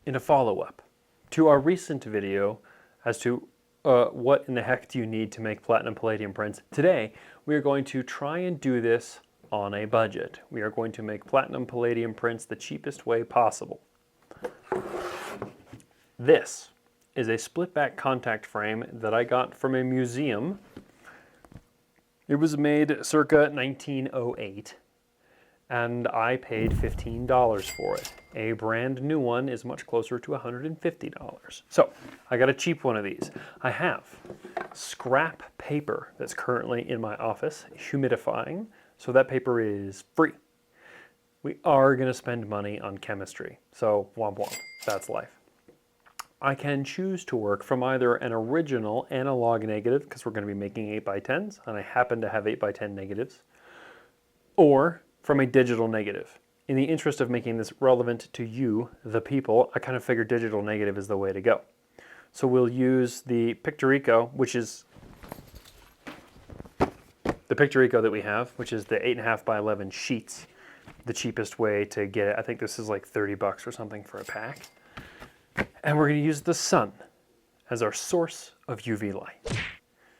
in a follow-up to our recent video as to what in the heck do you need to make platinum palladium prints. Today, we are going to try and do this on a budget. We are going to make platinum palladium prints the cheapest way possible. This is a split back contact frame that I got from a museum. It was made circa 1908. And I paid $15 for it. A brand new one is much closer to $150. So I got a cheap one of these. I have scrap paper that's currently in my office, humidifying, so that paper is free. We are going to spend money on chemistry, so womp womp, that's life. I can choose to work from either an original analog negative, because we're going to be making 8x10s, and I happen to have 8x10 negatives, or from a digital negative. In the interest of making this relevant to you, the people, I kind of figured digital negative is the way to go. So we'll use the Pictorico, which is the Pictorico that we have, which is the 8.5 by 11 sheets. The cheapest way to get it. I think this is like 30 bucks or something for a pack. And we're going to use the sun as our source of UV light.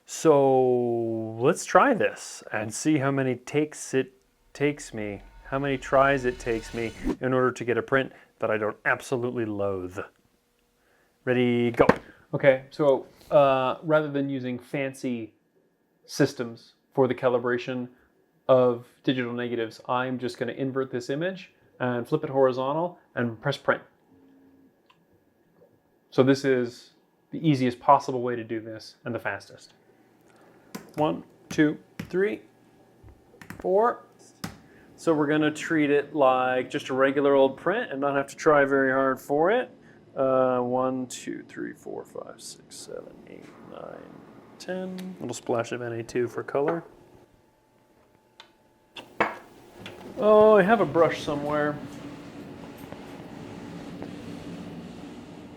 So let's try this and see how many takes it takes me, how many tries it takes me in order to get a print that I don't absolutely loathe. Ready, go. Okay, so rather than using fancy systems for the calibration of digital negatives, I'm just going to invert this image and flip it horizontal and press print. So this is the easiest possible way to do this and the fastest. 1, 2, 3, 4. So we're going to treat it like just a regular old print and not have to try very hard for it. 1, 2, 3, 4, 5, 6, 7, 8, 9, 10. A little splash of Na2 for color. Oh, I have a brush somewhere.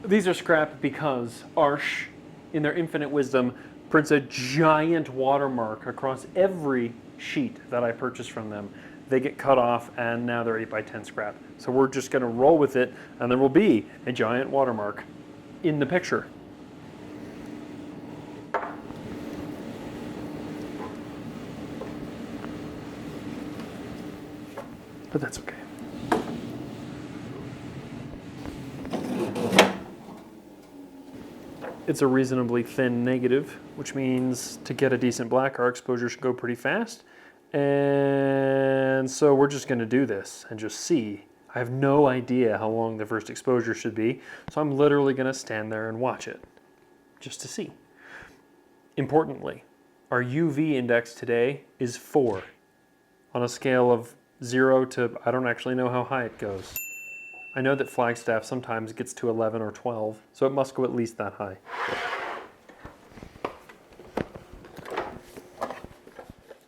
These are scrap because Arsh, in their infinite wisdom, prints a giant watermark across every sheet that I purchase from them. They get cut off and now they're 8x10 scrap. So we're just going to roll with it and there will be a giant watermark in the picture. But that's okay. It's a reasonably thin negative, which means to get a decent black, our exposure should go pretty fast. And so we're just going to do this and just see. I have no idea how long the first exposure should be, so I'm literally going to stand there and watch it just to see. Importantly, our UV index today is 4 on a scale of 0 to I don't actually know how high it goes. I know that Flagstaff sometimes gets to 11 or 12, so it must go at least that high.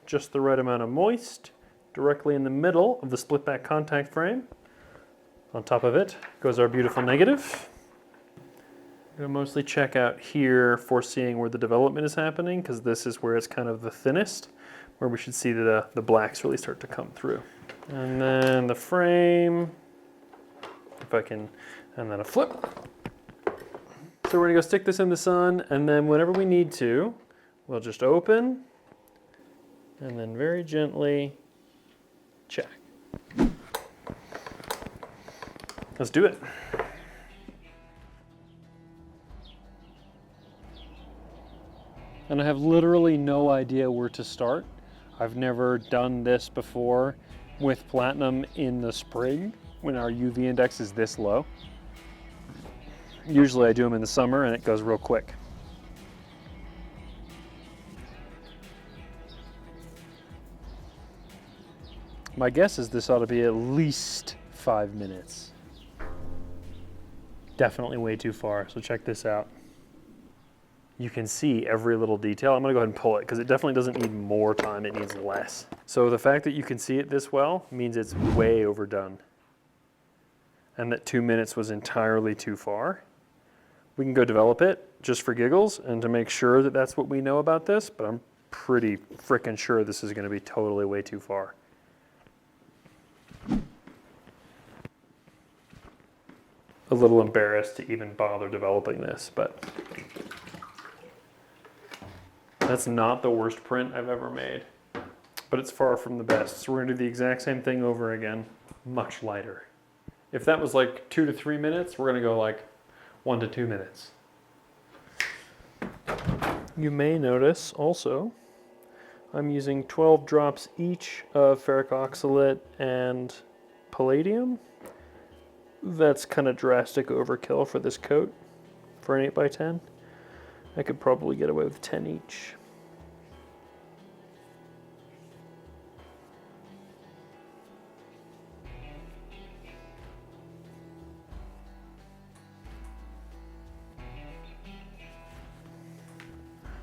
Just the right amount of moist, directly in the middle of the split back contact frame. On top of it goes our beautiful negative. I'm going to mostly check out here for seeing where the development is happening, because this is where it's kind of the thinnest, where we should see the blacks really start to come through. And then the frame, if I can, and then a flip. So we're going to go stick this in the sun, and then whenever we need to, we'll just open, and then very gently check. Let's do it. And I have literally no idea where to start. I've never done this before with platinum in the spring when our UV index is this low. Usually I do them in the summer and it goes real quick. My guess is this ought to be at least 5 minutes. Definitely way too far, so check this out. You can see every little detail. I'm gonna go ahead and pull it because it definitely doesn't need more time, it needs less. So the fact that you can see it this well means it's way overdone. And that 2 minutes was entirely too far. We can go develop it just for giggles and to make sure that that's what we know about this, but I'm pretty frickin' sure this is gonna be totally way too far. a little embarrassed to even bother developing this, but that's not the worst print I've ever made, but it's far from the best. So we're gonna do the exact same thing over again, much lighter. If that was like 2 to 3 minutes, we're gonna go like 1 to 2 minutes. You may notice also, I'm using 12 drops each of ferric oxalate and palladium. That's kind of drastic overkill for this coat, for an 8x10. I could probably get away with 10 each.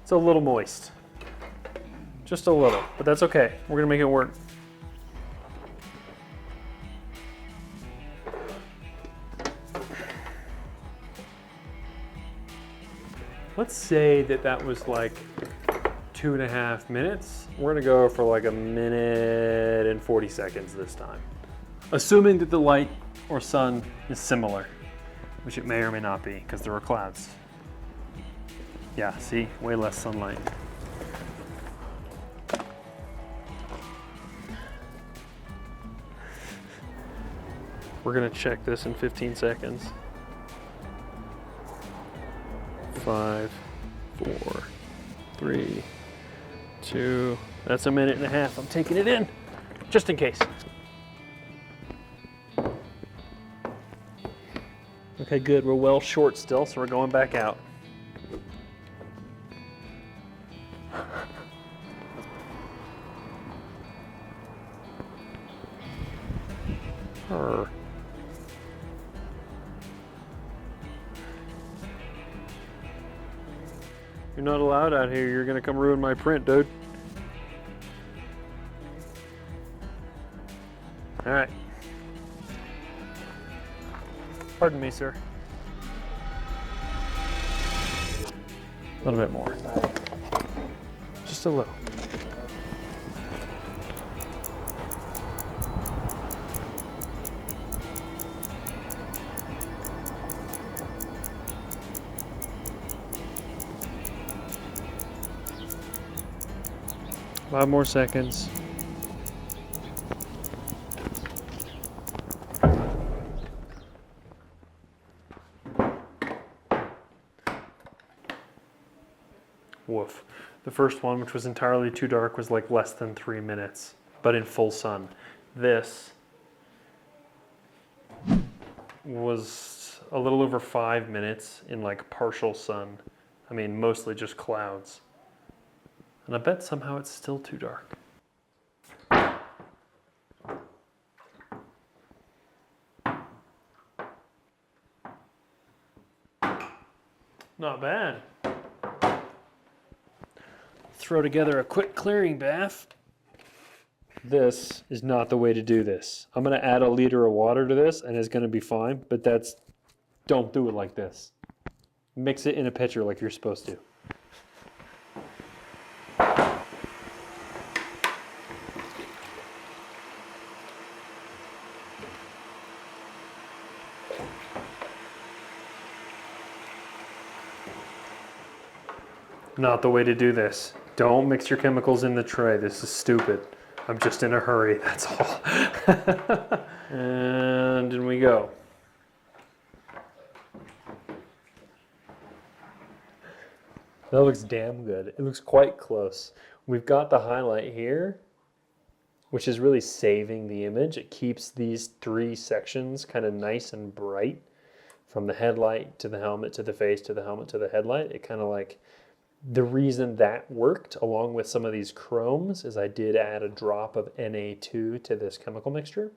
It's a little moist. Just a little, but that's okay. We're gonna make it work. Let's say that that was like 2.5 minutes. We're gonna go for like 1 minute and 40 seconds this time. Assuming that the light or sun is similar, which it may or may not be because there are clouds. Yeah, see, way less sunlight. We're gonna check this in 15 seconds. 5, 4, 3, 2, that's 1.5 minutes. I'm taking it in, just in case. Okay, good, we're well short still, so we're going back out. You're not allowed out here. You're gonna come ruin my print, dude. All right. Pardon me, sir. A little bit more. Just a little. Five more seconds. Woof. The first one, which was entirely too dark, was like less than 3 minutes, but in full sun. This was a little over 5 minutes in like partial sun. I mean, mostly just clouds. And I bet somehow it's still too dark. Not bad. Throw together a quick clearing bath. This is not the way to do this. I'm gonna add 1 liter of water to this and it's gonna be fine, but don't do it like this. Mix it in a pitcher like you're supposed to. Not the way to do this. Don't mix your chemicals in the tray. This is stupid. I'm just in a hurry, that's all. And in we go. That looks damn good. It looks quite close. We've got the highlight here, which is really saving the image. It keeps these 3 sections kind of nice and bright. From the headlight to the helmet to the face to the helmet to the headlight. It kind of like, the reason that worked along with some of these chromes is I did add a drop of Na2 to this chemical mixture,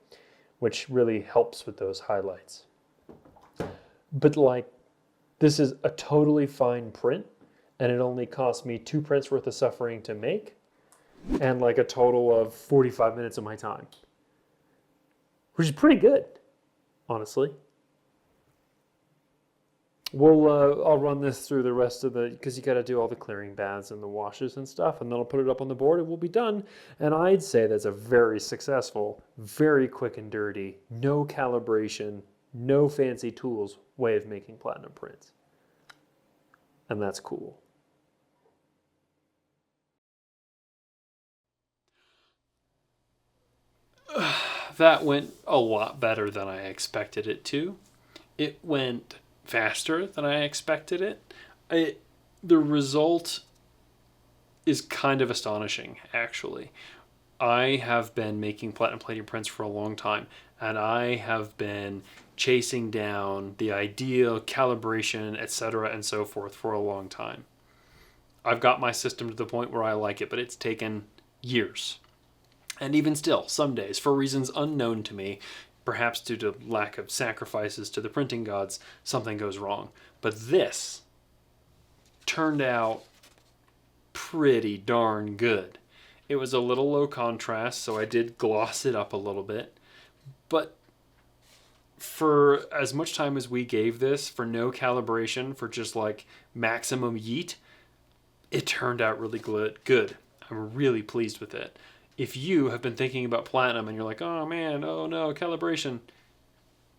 which really helps with those highlights. But like, this is a totally fine print and it only cost me 2 prints worth of suffering to make and like a total of 45 minutes of my time, which is pretty good, honestly. I'll run this through the rest of because you got to do all the clearing baths and the washes and stuff, and then I'll put it up on the board and we'll be done. And I'd say that's a very successful, very quick and dirty, no calibration, no fancy tools way of making platinum prints. And that's cool. That went a lot better than I expected it to. It went faster than I expected it. The result is kind of astonishing, actually. I have been making platinum palladium prints for a long time, and I have been chasing down the ideal calibration, etc., and so forth for a long time. I've got my system to the point where I like it, but it's taken years. And even still, some days, for reasons unknown to me, perhaps due to lack of sacrifices to the printing gods, something goes wrong. But this turned out pretty darn good. It was a little low contrast, so I did gloss it up a little bit. But for as much time as we gave this, for no calibration, for just like maximum yeet, it turned out really good. I'm really pleased with it. If you have been thinking about platinum and you're like, oh man, oh no, calibration,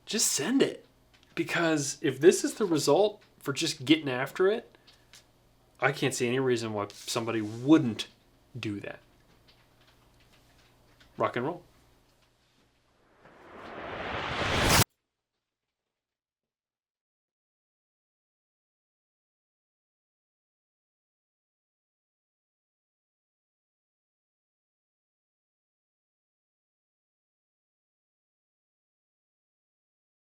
just send it. Because if this is the result for just getting after it, I can't see any reason why somebody wouldn't do that. Rock and roll.